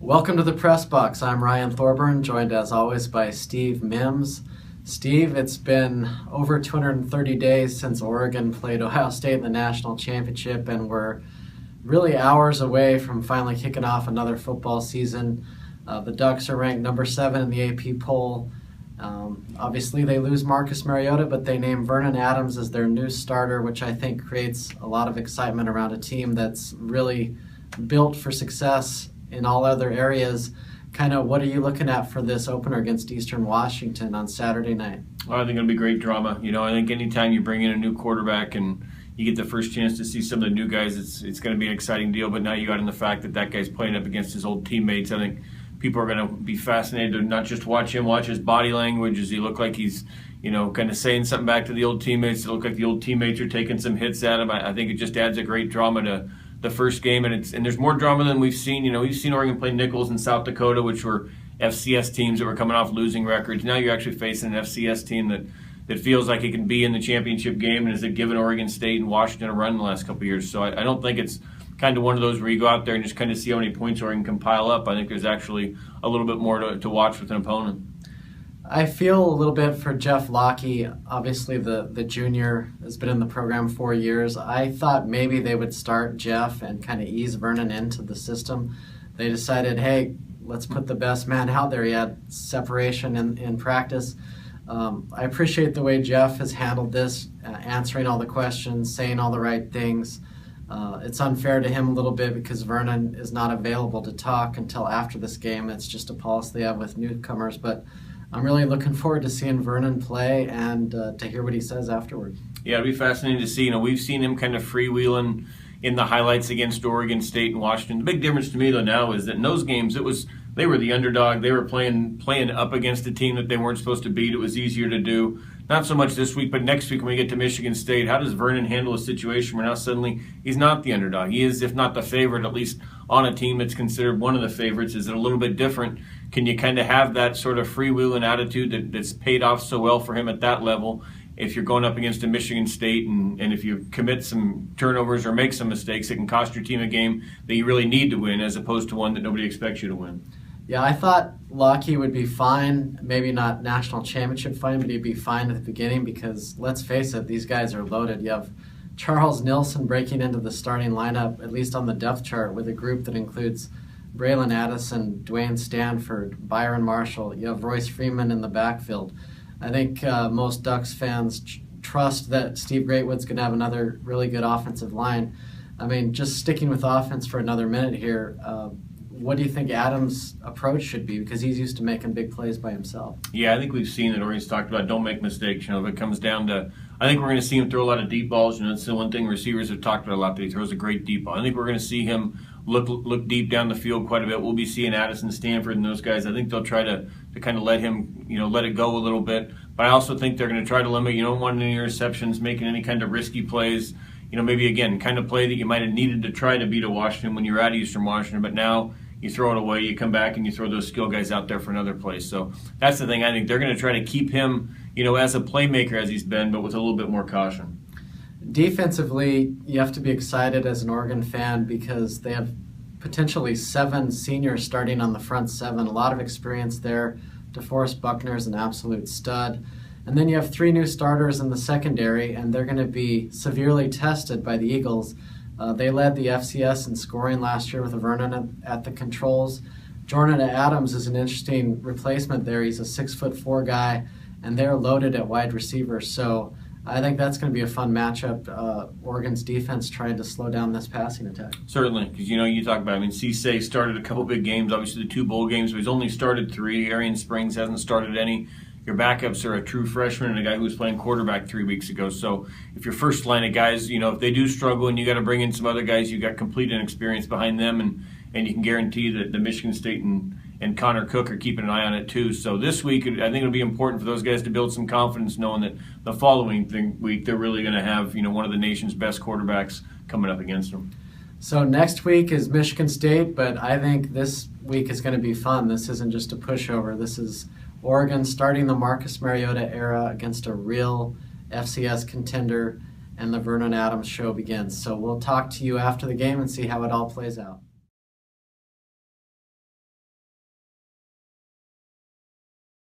Welcome to the Press Box. I'm Ryan Thorburn, joined as always by Steve Mims. Steve, it's been over 230 days since Oregon played Ohio State in the national championship, and we're really hours away from finally kicking off another football season. The Ducks are ranked number 7 in the AP poll. Obviously, they lose Marcus Mariota, but they name Vernon Adams as their new starter, which I think creates a lot of excitement around a team that's really built for success in all other areas. Kind of what are you looking at for this opener against Eastern Washington on Saturday night? Well, I think it'll be great drama. I think anytime you bring in a new quarterback and you get the first chance to see some of the new guys, it's going to be an exciting deal. But now you got in the fact that guy's playing up against his old teammates. I think people are going to be fascinated to not just watch him, watch his body language. Does he look like he's, kind of saying something back to the old teammates? Does it look like the old teammates are taking some hits at him? I think it just adds a great drama to the first game, and there's more drama than we've seen. We've seen Oregon play Nichols in South Dakota, which were FCS teams that were coming off losing records. Now you're actually facing an FCS team that feels like it can be in the championship game and has given Oregon State and Washington a run in the last couple of years. So I don't think it's kind of one of those where you go out there and just kind of see how many points Oregon can pile up. I think there's actually a little bit more to watch with an opponent. I feel a little bit for Jeff Locke. Obviously, the junior has been in the program 4 years. I thought maybe they would start Jeff and kind of ease Vernon into the system. They decided, hey, let's put the best man out there. He had separation in practice. I appreciate the way Jeff has handled this, answering all the questions, saying all the right things. It's unfair to him a little bit because Vernon is not available to talk until after this game. It's just a policy they have with newcomers, but I'm really looking forward to seeing Vernon play and to hear what he says afterward. Yeah, it'll be fascinating to see. We've seen him kind of freewheeling in the highlights against Oregon State and Washington. The big difference to me, though, now is that in those games, they were the underdog. They were playing up against a team that they weren't supposed to beat. It was easier to do. Not so much this week, but next week when we get to Michigan State, how does Vernon handle a situation where now suddenly he's not the underdog? He is, if not the favorite, at least on a team that's considered one of the favorites. Is it a little bit different? Can you kind of have that sort of freewheeling attitude that's paid off so well for him at that level if you're going up against a Michigan State and if you commit some turnovers or make some mistakes, it can cost your team a game that you really need to win as opposed to one that nobody expects you to win? Yeah, I thought Locke would be fine, maybe not national championship fine, but he'd be fine at the beginning because, let's face it, these guys are loaded. You have Charles Nilson breaking into the starting lineup, at least on the depth chart, with a group that includes Braylon Addison, Dwayne Stanford, Byron Marshall. You have Royce Freeman in the backfield. I think most Ducks fans trust that Steve Greatwood's going to have another really good offensive line. I mean, just sticking with offense for another minute here, what do you think Adams' approach should be? Because he's used to making big plays by himself. Yeah, I think we've seen that Oregon's talked about don't make mistakes. If it comes down to, I think we're going to see him throw a lot of deep balls. That's the one thing receivers have talked about a lot, that he throws a great deep ball. I think we're going to see him look deep down the field quite a bit. We'll be seeing Addison, Stanford, and those guys. I think they'll try to kind of let him, let it go a little bit. But I also think they're going to try to limit, you don't want any interceptions, making any kind of risky plays. Maybe, again, kind of play that you might have needed to try to beat a Washington when you're at Eastern Washington, but now you throw it away, you come back, and you throw those skill guys out there for another play. So that's the thing. I think they're going to try to keep him, as a playmaker as he's been, but with a little bit more caution. Defensively, you have to be excited as an Oregon fan because they have potentially 7 seniors starting on the front 7. A lot of experience there. DeForest Buckner's an absolute stud. And then you have 3 new starters in the secondary, and they're going to be severely tested by the Eagles. They led the FCS in scoring last year with Vernon at the controls. Vernon Adams is an interesting replacement there. He's a 6'4" guy, and they're loaded at wide receiver. So I think that's going to be a fun matchup. Oregon's defense trying to slow down this passing attack. Certainly, because you talk about, Cisse started a couple big games, obviously the 2 bowl games, but he's only started 3. Arian Springs hasn't started any. Your backups are a true freshman and a guy who was playing quarterback 3 weeks ago. So if your first line of guys, if they do struggle and you got to bring in some other guys, you got complete inexperience behind them, and you can guarantee that the Michigan State and Connor Cook are keeping an eye on it too. So this week, I think it'll be important for those guys to build some confidence, knowing that the following week they're really going to have one of the nation's best quarterbacks coming up against them. So next week is Michigan State, but I think this week is going to be fun. This isn't just a pushover. This is Oregon starting the Marcus Mariota era against a real FCS contender, and the Vernon Adams show begins. So we'll talk to you after the game and see how it all plays out.